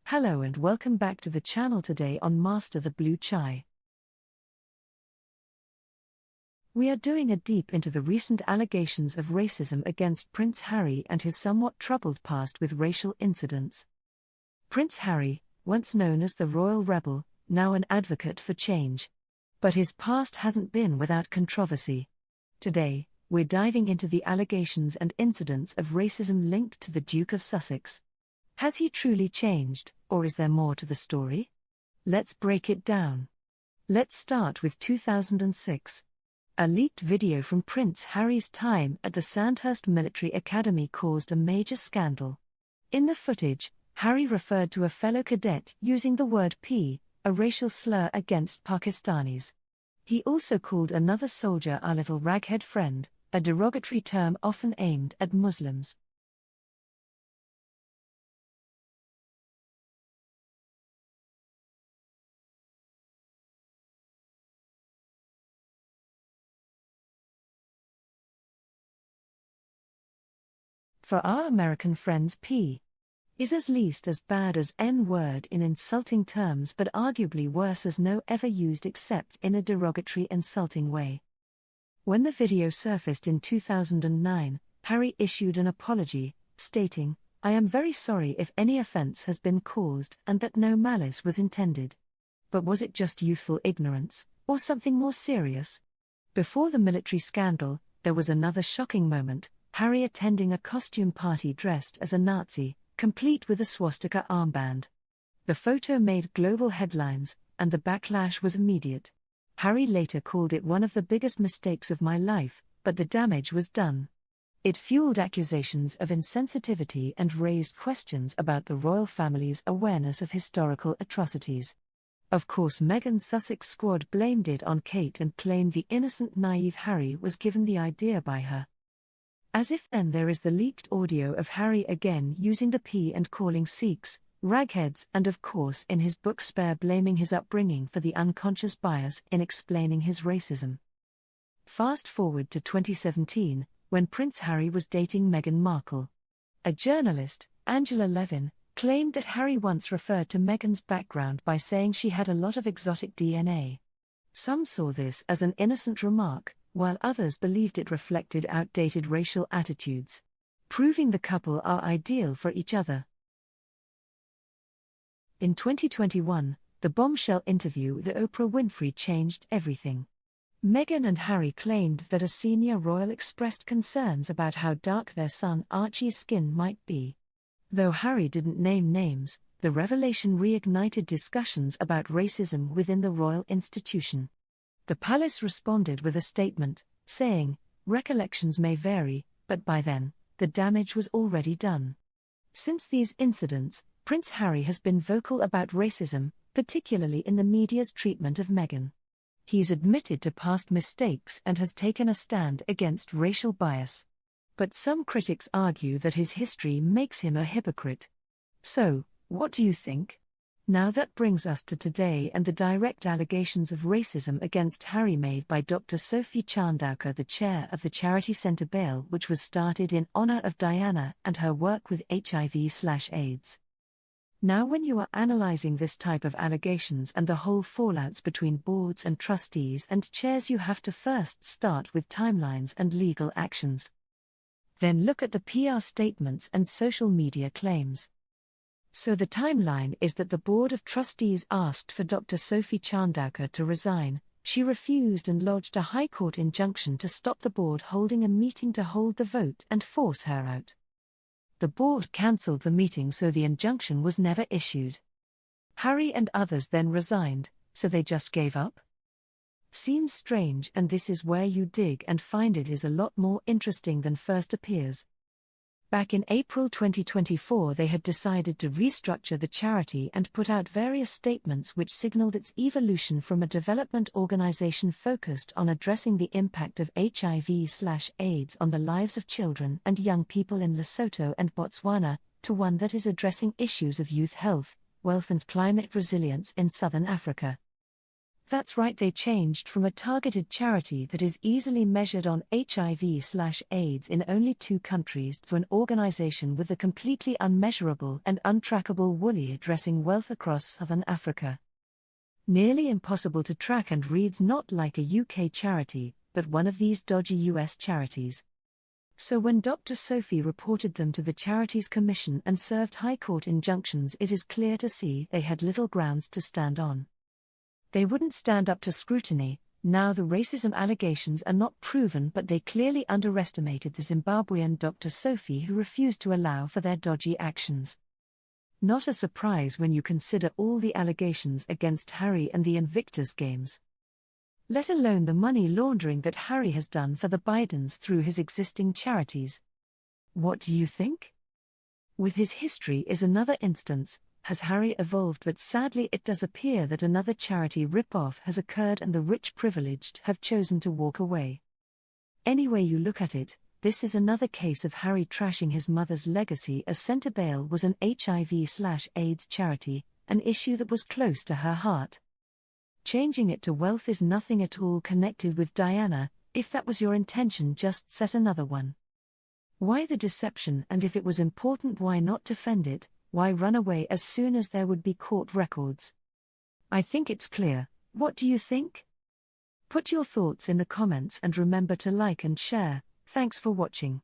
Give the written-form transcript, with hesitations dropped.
Hello and welcome back to the channel. Today on Master the Blue Chai, we are doing a deep into the recent allegations of racism against Prince Harry and his somewhat troubled past with racial incidents. Prince Harry, once known as the Royal Rebel, now an advocate for change. But his past hasn't been without controversy. Today, we're diving into the allegations and incidents of racism linked to the Duke of Sussex. Has he truly changed, or is there more to the story? Let's break it down. Let's start with 2006. A leaked video from Prince Harry's time at the Sandhurst Military Academy caused a major scandal. In the footage, Harry referred to a fellow cadet using the word P, a racial slur against Pakistanis. He also called another soldier "our little raghead friend," a derogatory term often aimed at Muslims. For our American friends, P is at least as bad as N-word in insulting terms, but arguably worse as no ever used except in a derogatory insulting way. When the video surfaced in 2009, Harry issued an apology, stating, "I am very sorry if any offense has been caused and that no malice was intended." But was it just youthful ignorance, or something more serious? Before the military scandal, there was another shocking moment: Harry attending a costume party dressed as a Nazi, complete with a swastika armband. The photo made global headlines, and the backlash was immediate. Harry later called it one of the biggest mistakes of my life, but the damage was done. It fueled accusations of insensitivity and raised questions about the royal family's awareness of historical atrocities. Of course, Meghan's Sussex squad blamed it on Kate and claimed the innocent, naive Harry was given the idea by her. As if then there is the leaked audio of Harry again using the P and calling Sikhs ragheads, and of course in his book Spare blaming his upbringing for the unconscious bias in explaining his racism. Fast forward to 2017, when Prince Harry was dating Meghan Markle. A journalist, Angela Levin, claimed that Harry once referred to Meghan's background by saying she had a lot of exotic DNA. Some saw this as an innocent remark, while others believed it reflected outdated racial attitudes, proving the couple are ideal for each other. In 2021, the bombshell interview with Oprah Winfrey changed everything. Meghan and Harry claimed that a senior royal expressed concerns about how dark their son Archie's skin might be. Though Harry didn't name names, the revelation reignited discussions about racism within the royal institution. The palace responded with a statement, saying, "Recollections may vary, but by then, the damage was already done." Since these incidents, Prince Harry has been vocal about racism, particularly in the media's treatment of Meghan. He's admitted to past mistakes and has taken a stand against racial bias. But some critics argue that his history makes him a hypocrite. So, what do you think? Now that brings us to today and the direct allegations of racism against Harry made by Dr. Sophie Chandauka, the chair of the charity Sentebale, which was started in honor of Diana and her work with HIV/AIDS. Now, when you are analyzing this type of allegations and the whole fallouts between boards and trustees and chairs, you have to first start with timelines and legal actions. Then look at the PR statements and social media claims. So the timeline is that the Board of Trustees asked for Dr. Sophie Chandauka to resign. She refused and lodged a High Court injunction to stop the board holding a meeting to hold the vote and force her out. The board cancelled the meeting, so the injunction was never issued. Harry and others then resigned, so they just gave up? Seems strange, and this is where you dig and find it is a lot more interesting than first appears. Back in April 2024, they had decided to restructure the charity and put out various statements which signaled its evolution from a development organization focused on addressing the impact of HIV/AIDS on the lives of children and young people in Lesotho and Botswana, to one that is addressing issues of youth health, wealth and climate resilience in Southern Africa. That's right, they changed from a targeted charity that is easily measured on HIV/AIDS in only 2 countries to an organization with a completely unmeasurable and untrackable woolly addressing wealth across southern Africa. Nearly impossible to track and reads not like a UK charity, but one of these dodgy US charities. So when Dr. Sophie reported them to the Charities Commission and served High Court injunctions, it is clear to see they had little grounds to stand on. They wouldn't stand up to scrutiny. Now the racism allegations are not proven, but they clearly underestimated the Zimbabwean Dr. Sophie, who refused to allow for their dodgy actions. Not a surprise when you consider all the allegations against Harry and the Invictus Games. Let alone the money laundering that Harry has done for the Bidens through his existing charities. What do you think? With his history is another instance. Has Harry evolved? But sadly it does appear that another charity rip-off has occurred and the rich privileged have chosen to walk away. Any way you look at it, this is another case of Harry trashing his mother's legacy, as Sentebale was an HIV/AIDS charity, an issue that was close to her heart. Changing it to wealth is nothing at all connected with Diana. If that was your intention, just set another one. Why the deception? And if it was important, why not defend it? Why run away as soon as there would be court records? I think it's clear. What do you think? Put your thoughts in the comments and remember to like and share. Thanks for watching.